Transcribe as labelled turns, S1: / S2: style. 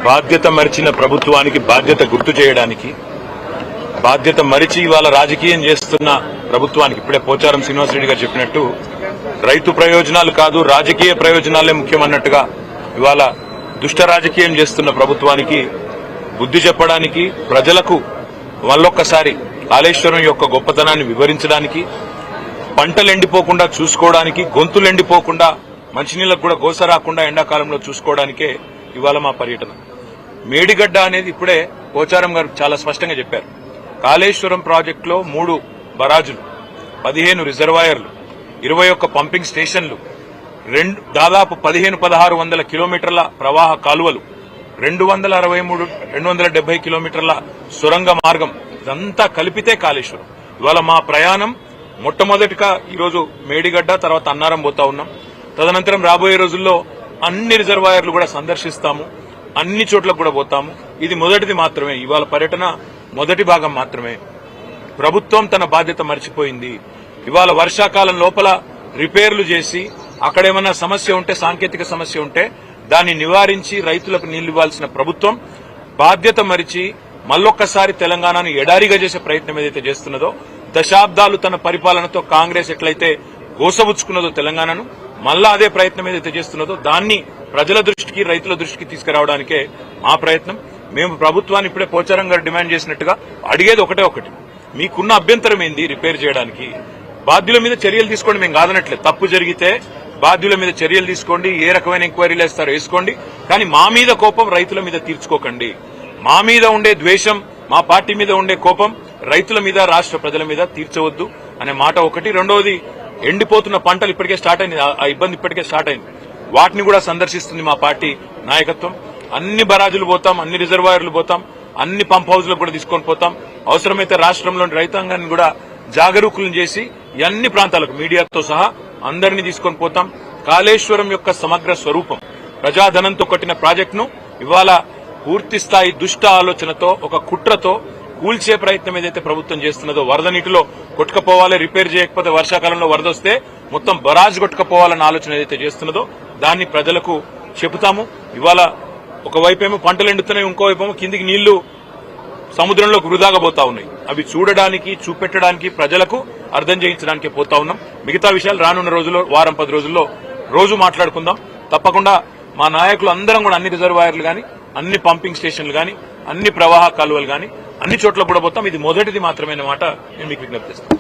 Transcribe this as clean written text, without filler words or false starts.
S1: బాధ్యత మరిచిన ప్రభుత్వానికి బాధ్యత గుర్తు చేయడానికి, బాధ్యత మరిచి ఇవాళ రాజకీయం చేస్తున్న ప్రభుత్వానికి ఇప్పుడే పోచారం శ్రీనివాసరెడ్డి గారు చెప్పినట్టు రైతు ప్రయోజనాలు కాదు రాజకీయ ప్రయోజనాలే ముఖ్యమన్నట్టుగా ఇవాళ దుష్ట రాజకీయం చేస్తున్న ప్రభుత్వానికి బుద్ధి చెప్పడానికి, ప్రజలకు మళ్ళొక్కసారి కాళేశ్వరం యొక్క గొప్పతనాన్ని వివరించడానికి, పంటలు ఎండిపోకుండా చూసుకోవడానికి, గొంతులు ఎండిపోకుండా మంచినీళ్లకు కూడా గోస రాకుండా ఎండాకాలంలో చూసుకోవడానికే ఇవాళ మా పర్యటన. మేడిగడ్డ అనేది ఇప్పుడే పోచారం గారు చాలా స్పష్టంగా చెప్పారు. కాళేశ్వరం ప్రాజెక్టులో 3 బరాజులు, 15 రిజర్వాయర్లు, 21 పంపింగ్ స్టేషన్లు, దాదాపు 1500-1600 కిలోమీటర్ల ప్రవాహ కాలువలు, 270 కిలోమీటర్ల సొరంగ మార్గం, ఇదంతా కలిపితే కాళేశ్వరం. ఇవాళ మా ప్రయాణం మొట్టమొదటిగా ఈరోజు మేడిగడ్డ, తర్వాత అన్నారం పోతా ఉన్నాం. తదనంతరం రాబోయే రోజుల్లో అన్ని రిజర్వాయర్లు కూడా సందర్శిస్తాము, అన్ని చోట్లకు కూడా పోతాము. ఇది మొదటిది మాత్రమే, ఇవాళ పర్యటన మొదటి భాగం మాత్రమే. ప్రభుత్వం తన బాధ్యత మర్చిపోయింది. ఇవాళ వర్షాకాలం లోపల రిపేర్లు చేసి అక్కడేమన్నా సమస్య ఉంటే, సాంకేతిక సమస్య ఉంటే దాన్ని నివారించి రైతులకు నీళ్లు ఇవ్వాల్సిన ప్రభుత్వం బాధ్యత మరిచి మళ్ళొక్కసారి తెలంగాణను ఎడారిగా చేసే ప్రయత్నం ఏదైతే చేస్తున్నదో, దశాబ్దాలు తన పరిపాలనతో కాంగ్రెస్ ఎట్లయితే గోసబుచ్చుకున్నదో తెలంగాణను, మళ్ళా అదే ప్రయత్నం ఏదైతే చేస్తున్నదో దాన్ని ప్రజల దృష్టికి, రైతుల దృష్టికి తీసుకురావడానికే మా ప్రయత్నం. మేము ప్రభుత్వాన్ని ఇప్పుడే పోచారం గారు డిమాండ్ చేసినట్టుగా అడిగేది ఒకటి, మీకున్న అభ్యంతరం ఏంది రిపేర్ చేయడానికి? బాధ్యుల మీద చర్యలు తీసుకోండి, మేము కాదనట్లేదు. తప్పు జరిగితే బాధ్యుల మీద చర్యలు తీసుకోండి, ఏ రకమైన ఎంక్వైరీలు వేస్తారో వేసుకోండి, కానీ మా మీద కోపం రైతుల మీద తీర్చుకోకండి. మా మీద ఉండే ద్వేషం, మా పార్టీ మీద ఉండే కోపం రైతుల మీద, రాష్ట్ర ప్రజల మీద తీర్చవద్దు అనే మాట ఒకటి. రెండవది, ఎండిపోతున్న పంటలు ఇప్పటికే స్టార్ట్ అయింది, ఆ ఇబ్బంది ఇప్పటికే స్టార్ట్ అయింది. వాటిని కూడా సందర్శిస్తుంది మా పార్టీ నాయకత్వం. అన్ని బరాజులు పోతాం, అన్ని రిజర్వాయర్లు పోతాం, అన్ని పంప్ హౌజ్లకు కూడా తీసుకొని పోతాం. అవసరమైతే రాష్ట్రంలోని రైతాంగాన్ని కూడా జాగరూకులను చేసి అన్ని ప్రాంతాలకు మీడియాతో సహా అందరినీ తీసుకొని పోతాం. కాళేశ్వరం యొక్క సమగ్ర స్వరూపం, ప్రజాధనంతో కట్టిన ప్రాజెక్టును ఇవాళ పూర్తి స్థాయి దుష్ట ఆలోచనతో, ఒక కుట్రతో కూల్చే ప్రయత్నం ఏదైతే ప్రభుత్వం చేస్తున్నదో, వరద నీటిలో కొట్టుకుపోవాలి, రిపేర్ చేయకపోతే వర్షాకాలంలో వరద వస్తే మొత్తం బరాజ్ కొట్టుకుపోవాలన్న ఆలోచన ఏదైతే చేస్తున్నదో దాన్ని ప్రజలకు చెబుతాము. ఇవాళ ఒకవైపేమో పంటలు ఎండుతున్నాయి, ఇంకోవైపేమో కిందికి నీళ్లు సముద్రంలోకి వృధాగా పోతా ఉన్నాయి. అవి చూడడానికి, చూపెట్టడానికి, ప్రజలకు అర్థం చేయించడానికి పోతా ఉన్నాం. మిగతా విషయాలు రానున్న రోజుల్లో, వారం 10 రోజుల్లో రోజు మాట్లాడుకుందాం. తప్పకుండా మా నాయకులు అందరం కూడా అన్ని రిజర్వాయర్లు గాని, అన్ని పంపింగ్ స్టేషన్లు గాని, అన్ని ప్రవాహ కాలువలు గాని అన్ని చోట్ల కూడా పోతాం. ఇది మొదటిది మాత్రమే మాట నేను మీకు విజ్ఞప్తి చేస్తాను.